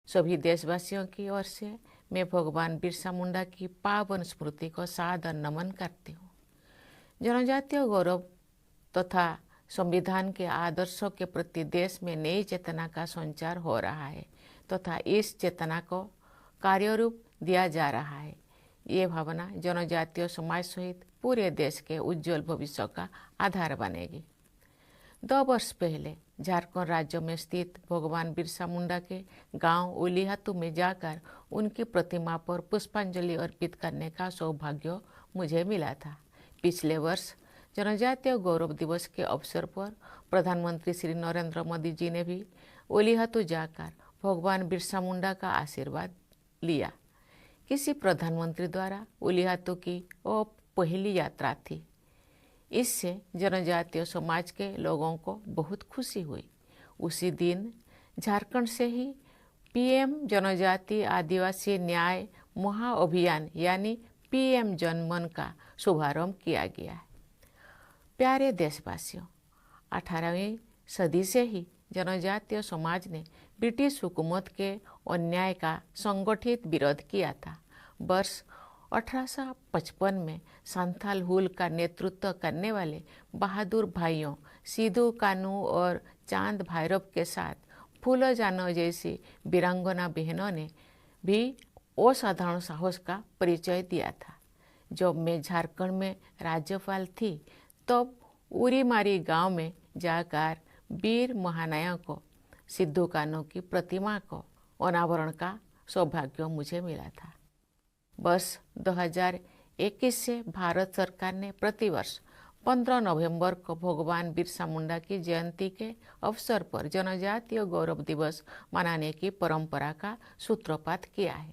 सभी देशवासियों की ओर से मैं भगवान बिरसा मुंडा की पावन स्मृति को सादर नमन करती हूँ। जनजातीय गौरव तथा संविधान के आदर्शों के प्रति देश में नई चेतना का संचार हो रहा है तथा इस चेतना को कार्यरूप दिया जा रहा है। ये भावना जनजातीय समाज सहित पूरे देश के उज्जवल भविष्य का आधार बनेगी। 2 वर्ष पहले झारखंड राज्य में स्थित भगवान बिरसा मुंडा के गांव उलीहातू में जाकर उनकी प्रतिमा पर पुष्पांजलि अर्पित करने का सौभाग्य मुझे मिला था। पिछले वर्ष जनजातीय गौरव दिवस के अवसर पर प्रधानमंत्री श्री नरेंद्र मोदी जी ने भी उलीहातू जाकर भगवान बिरसा मुंडा का आशीर्वाद लिया। किसी प्रधानमंत्री द्वारा उलीहातू की वो पहली यात्रा थी। इससे जनजातीय समाज के लोगों को बहुत खुशी हुई। उसी दिन झारखंड से ही पीएम जनजातीय आदिवासी न्याय महाअभियान यानी पीएम जनमन का शुभारंभ किया गया है। प्यारे देशवासियों, 18वीं सदी से ही जनजातीय समाज ने ब्रिटिश हुकूमत के अन्याय का संगठित विरोध किया था। वर्ष 1855 में संथाल हुल का नेतृत्व करने वाले बहादुर भाइयों सिद्धू कानू और चांद भैरव के साथ फूलो जानो जैसी वीरांगना बहनों ने भी असाधारण साहस का परिचय दिया था। जब मैं झारखंड में राज्यपाल थी तब उरीमारी गांव में जाकर वीर महानायकों सिद्धू कानू की प्रतिमा को अनावरण का सौभाग्य मुझे मिला था। वर्ष 2021 से भारत सरकार ने प्रतिवर्ष 15 नवंबर को भगवान बिरसा मुंडा की जयंती के अवसर पर जनजातीय गौरव दिवस मनाने की परंपरा का सूत्रपात किया है।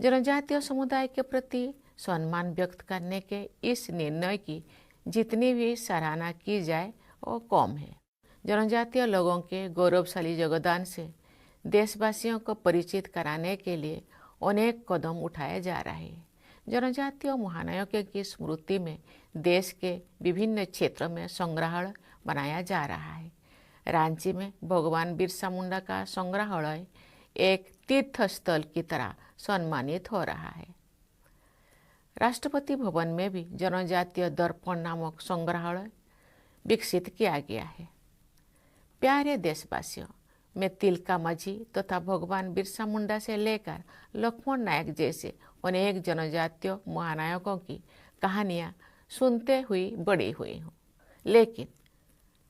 जनजातीय समुदाय के प्रति सम्मान व्यक्त करने के इस निर्णय की जितनी भी सराहना की जाए वो कम है। जनजातीय लोगों के गौरवशाली योगदान से देशवासियों को परिचित कराने के लिए अनेक कदम उठाए जा रहे हैं। जनजातीय महानायकों की स्मृति में देश के विभिन्न क्षेत्रों में संग्रहालय बनाया जा रहा है। रांची में भगवान बिरसा मुंडा का संग्रहालय एक तीर्थ स्थल की तरह सम्मानित हो रहा है। राष्ट्रपति भवन में भी जनजातीय दर्पण नामक संग्रहालय विकसित किया गया है। प्यारे देशवासियों, मैं तिलका माझी तथा भगवान बिरसा मुंडा से लेकर लक्ष्मण नायक जैसे अनेक जनजातीय महानायकों की कहानियाँ सुनते हुई बड़ी हुई हूँ, लेकिन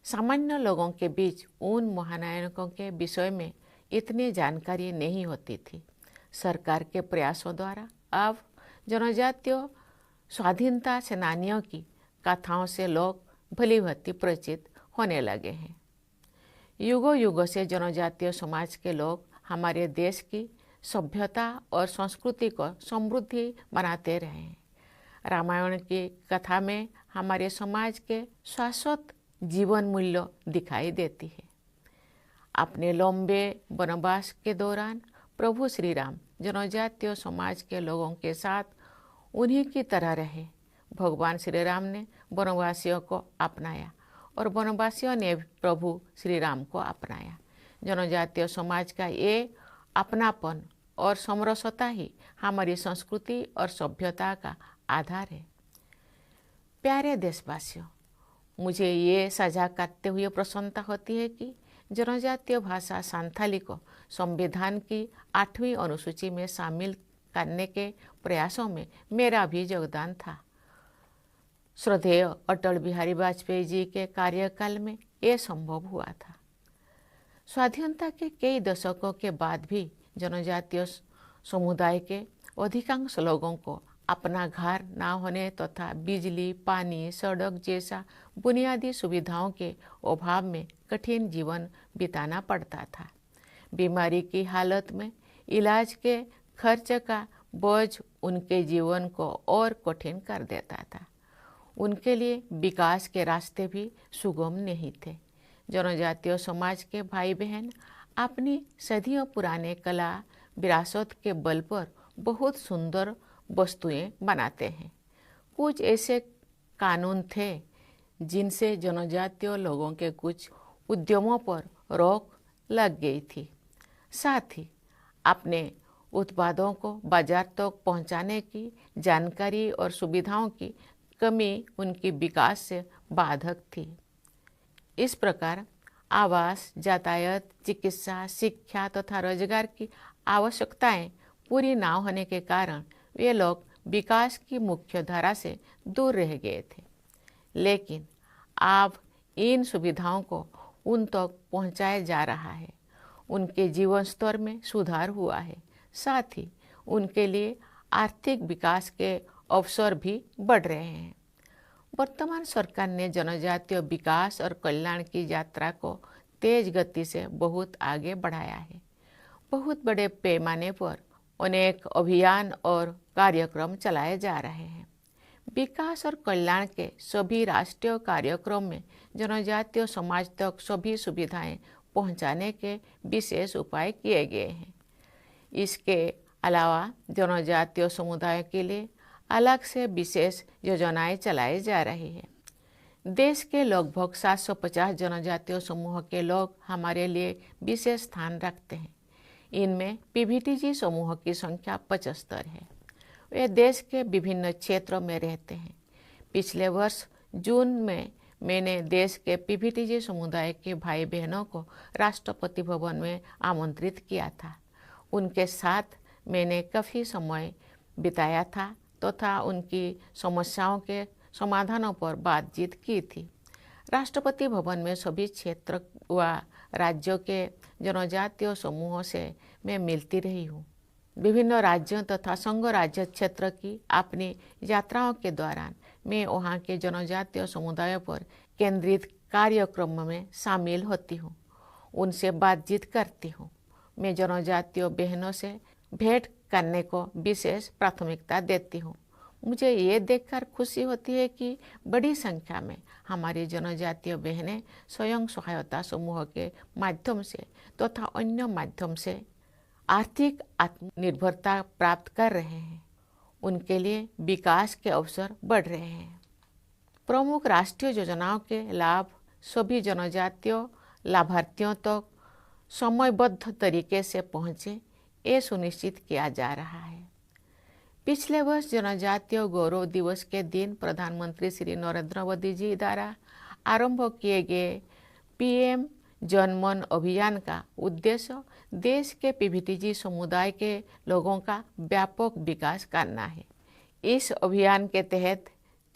सामान्य लोगों के बीच उन महानायकों के विषय में इतनी जानकारी नहीं होती थी। सरकार के प्रयासों द्वारा अब जनजातीय स्वाधीनता सेनानियों की कथाओं से लोग भली भांति परिचित होने लगे हैं। युगों युगों से जनजातीय समाज के लोग हमारे देश की सभ्यता और संस्कृति को समृद्धि बनाते रहे हैं। रामायण की कथा में हमारे समाज के शाश्वत जीवन मूल्य दिखाई देती है। अपने लंबे वनवास के दौरान प्रभु श्री राम जनजातीय समाज के लोगों के साथ उन्हीं की तरह रहे। भगवान श्री राम ने वनवासियों को अपनाया और वनवासियों ने प्रभु श्री राम को अपनाया। जनजातीय समाज का ये अपनापन और समरसता ही हमारी संस्कृति और सभ्यता का आधार है। प्यारे देशवासियों, मुझे ये साझा करते हुए प्रसन्नता होती है कि जनजातीय भाषा संथाली को संविधान की 8वीं अनुसूची में शामिल करने के प्रयासों में मेरा भी योगदान था। श्रद्धेय अटल बिहारी वाजपेयी जी के कार्यकाल में ये संभव हुआ था। स्वाधीनता के कई दशकों के बाद भी जनजातीय समुदाय के अधिकांश लोगों को अपना घर न होने तथा बिजली, पानी, सड़क जैसा बुनियादी सुविधाओं के अभाव में कठिन जीवन बिताना पड़ता था। बीमारी की हालत में इलाज के खर्च का बोझ उनके जीवन को और कठिन कर देता था। उनके लिए विकास के रास्ते भी सुगम नहीं थे। जनजातीय समाज के भाई बहन अपनी सदियों पुराने कला विरासत के बल पर बहुत सुंदर वस्तुएं बनाते हैं। कुछ ऐसे कानून थे जिनसे जनजातीय लोगों के कुछ उद्यमों पर रोक लग गई थी। साथ ही अपने उत्पादों को बाजार तक पहुंचाने की जानकारी और सुविधाओं की कमी उनकी विकास से बाधक थी। इस प्रकार आवास, यातायात, चिकित्सा, शिक्षा तथा रोजगार की आवश्यकताएं पूरी ना होने के कारण वे लोग विकास की मुख्य धारा से दूर रह गए थे। लेकिन अब इन सुविधाओं को उन तक पहुंचाया जा रहा है, उनके जीवन स्तर में सुधार हुआ है, साथ ही उनके लिए आर्थिक विकास के अवसर भी बढ़ रहे हैं। वर्तमान सरकार ने जनजातीय विकास और कल्याण की यात्रा को तेज गति से बहुत आगे बढ़ाया है। बहुत बड़े पैमाने पर अनेक अभियान और कार्यक्रम चलाए जा रहे हैं। विकास और कल्याण के सभी राष्ट्रीय कार्यक्रम में जनजातीय समाज तक सभी सुविधाएं पहुंचाने के विशेष उपाय किए गए हैं। इसके अलावा जनजातीय समुदाय के लिए अलग से विशेष योजनाएं चलाई जा रही है। देश के लगभग 750 जनजातीय समूह के लोग हमारे लिए विशेष स्थान रखते हैं। इनमें पीवीटीजी समूह की संख्या 75 है। वे देश के विभिन्न क्षेत्रों में रहते हैं। पिछले वर्ष जून में मैंने देश के पीवीटीजी समुदाय के भाई बहनों को राष्ट्रपति भवन में आमंत्रित किया था। उनके साथ मैंने काफ़ी समय बिताया था तथा उनकी समस्याओं के समाधानों पर बातचीत की थी। राष्ट्रपति भवन में सभी क्षेत्र व राज्यों के जनजातीय समूहों से मैं मिलती रही हूँ। विभिन्न राज्यों तथा संघ राज्य क्षेत्र की अपनी यात्राओं के दौरान मैं वहाँ के जनजातीय समुदायों पर केंद्रित कार्यक्रम में शामिल होती हूँ, उनसे बातचीत करती हूँ। मैं जनजातीय बहनों से भेंट करने को विशेष प्राथमिकता देती हूँ। मुझे ये देखकर खुशी होती है कि बड़ी संख्या में हमारी जनजातीय बहनें स्वयं सहायता समूह के माध्यम से तथा अन्य माध्यम से आर्थिक आत्मनिर्भरता प्राप्त कर रहे हैं। उनके लिए विकास के अवसर बढ़ रहे हैं। प्रमुख राष्ट्रीय योजनाओं के लाभ सभी जनजातीय लाभार्थियों तक समयबद्ध तरीके से पहुँचे, ये सुनिश्चित किया जा रहा है। पिछले वर्ष जनजातीय गौरव दिवस के दिन प्रधानमंत्री श्री नरेंद्र मोदी जी द्वारा आरंभ किए गए पीएम जनमन अभियान का उद्देश्य देश के पीवीटीजी समुदाय के लोगों का व्यापक विकास करना है। इस अभियान के तहत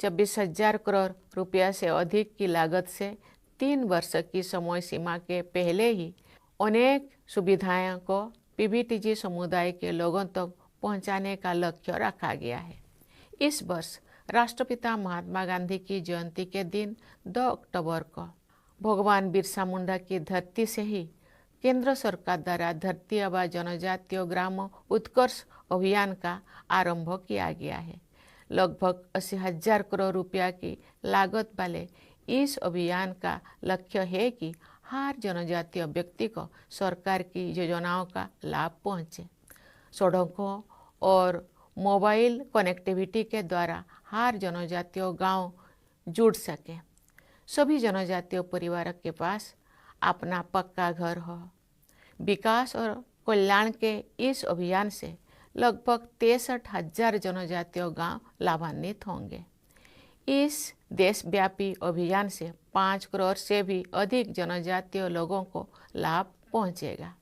24,000 करोड़ रुपया से अधिक की लागत से 3 वर्ष की समय सीमा के पहले ही अनेक सुविधाओं को पीवीटीजी समुदाय के लोगों तक पहुंचाने का लक्ष्य रखा गया है। इस वर्ष राष्ट्रपिता महात्मा गांधी की जयंती के दिन 2 अक्टूबर को भगवान बिरसा मुंडा की धरती से ही केंद्र सरकार द्वारा धरती आबा जनजातीय ग्राम उत्कर्ष अभियान का आरंभ किया गया है। लगभग 80,000 करोड़ रुपया की लागत वाले इस अभियान का लक्ष्य है कि हर जनजातीय व्यक्ति को सरकार की योजनाओं का लाभ पहुंचे। सड़कों और मोबाइल कनेक्टिविटी के द्वारा हर जनजातीय गांव जुड़ सके। सभी जनजातीय परिवारों के पास अपना पक्का घर हो। विकास और कल्याण के इस अभियान से लगभग 63,000 जनजातीय गांव लाभान्वित होंगे। इस देशव्यापी अभियान से 5 करोड़ से भी अधिक जनजातीय लोगों को लाभ पहुंचेगा।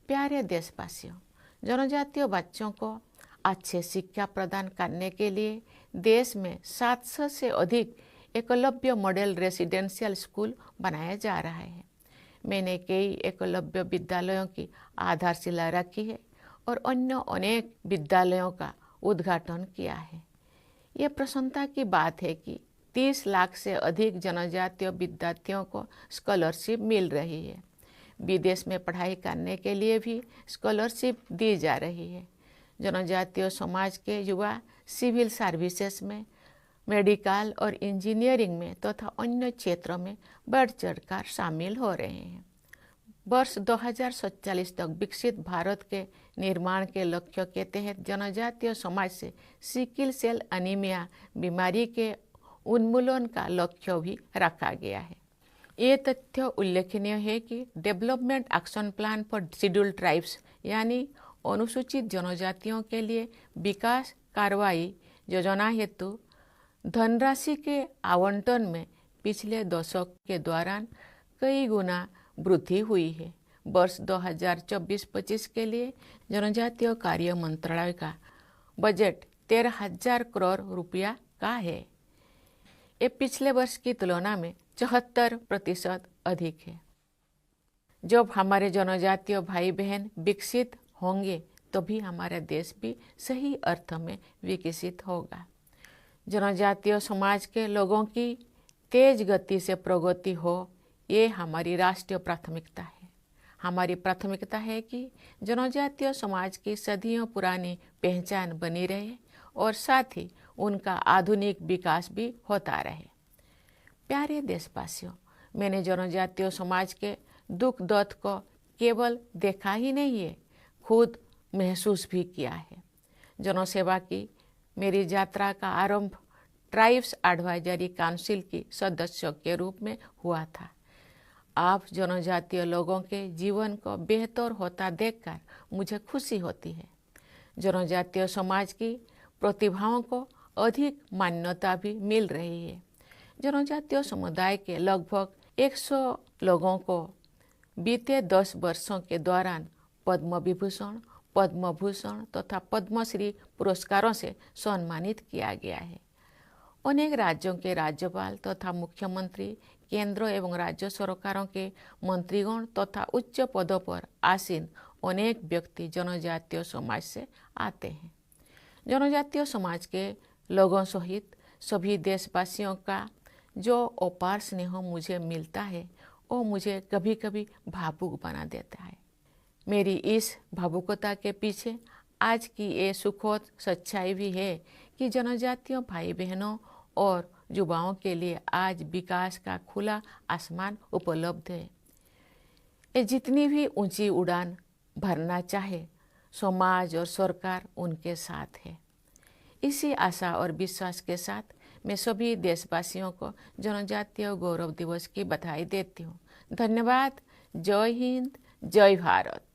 प्यारे देशवासियों, जनजातीय बच्चों को अच्छे शिक्षा प्रदान करने के लिए देश में 700 से अधिक एकलव्य मॉडल रेसिडेंशियल स्कूल बनाया जा रहा है। मैंने कई एकलव्य विद्यालयों की आधारशिला रखी है और अन्य अनेक विद्यालयों का उद्घाटन किया है। ये प्रसन्नता की बात है कि 30 लाख से अधिक जनजातीय विद्यार्थियों को स्कॉलरशिप मिल रही है। विदेश में पढ़ाई करने के लिए भी स्कॉलरशिप दी जा रही है। जनजातीय समाज के युवा सिविल सर्विसेज में, मेडिकल और इंजीनियरिंग में तथा अन्य क्षेत्रों में बढ़ चढ़कर शामिल हो रहे हैं। वर्ष 2047 तक विकसित भारत के निर्माण के लक्ष्य के तहत जनजातीय समाज से सिकल सेल एनीमिया बीमारी के उन्मूलन का लक्ष्य भी रखा गया है। ये तथ्य उल्लेखनीय है कि development action plan for scheduled tribes यानी अनुसूचित जनजातियों के लिए विकास कार्रवाई योजना हेतु धनराशि के आवंटन में पिछले दशक के दौरान कई गुना वृद्धि हुई है। वर्ष 2024-25 के लिए जनजातीय कार्य मंत्रालय का बजट 13,000 करोड़ रुपया का है। ये पिछले वर्ष की तुलना में 74% अधिक है। जब हमारे जनजातीय भाई बहन विकसित होंगे तभी हमारा देश भी सही अर्थ में विकसित होगा। जनजातीय समाज के लोगों की तेज गति से प्रगति हो, ये हमारी राष्ट्रीय प्राथमिकता है। हमारी प्राथमिकता है कि जनजातीय समाज की सदियों पुरानी पहचान बनी रहे और साथ ही उनका आधुनिक विकास भी होता रहे। प्यारे देशवासियों, मैंने जनजातीय समाज के दुख दर्द को केवल देखा ही नहीं है, खुद महसूस भी किया है। जनसेवा की मेरी यात्रा का आरंभ ट्राइब्स एडवाइजरी काउंसिल की सदस्य के रूप में हुआ था। आप जनजातीय लोगों के जीवन को बेहतर होता देखकर मुझे खुशी होती है। जनजातीय समाज की प्रतिभाओं को अधिक मान्यता भी मिल रही है। जनजातीय समुदाय के लगभग 100 लोगों को बीते 10 वर्षों के दौरान पद्म विभूषण, पद्म भूषण तथा पद्मश्री पुरस्कारों से सम्मानित किया गया है। अनेक राज्यों के राज्यपाल तथा मुख्यमंत्री, केंद्र एवं राज्य सरकारों के मंत्रीगण तथा उच्च पदों पर आसीन अनेक व्यक्ति जनजातीय समाज से आते हैं। जनजातीय समाज के लोगों सहित सभी देशवासियों का जो अपार स्नेह मुझे मिलता है वो मुझे कभी कभी भावुक बना देता है। मेरी इस भावुकता के पीछे आज की ये सुखद सच्चाई भी है कि जनजातीय भाई बहनों और युवाओं के लिए आज विकास का खुला आसमान उपलब्ध है। ये जितनी भी ऊंची उड़ान भरना चाहे, समाज और सरकार उनके साथ है। इसी आशा और विश्वास के साथ मैं सभी देशवासियों को जनजातीय गौरव दिवस की बधाई देती हूँ। धन्यवाद। जय हिंद, जय भारत।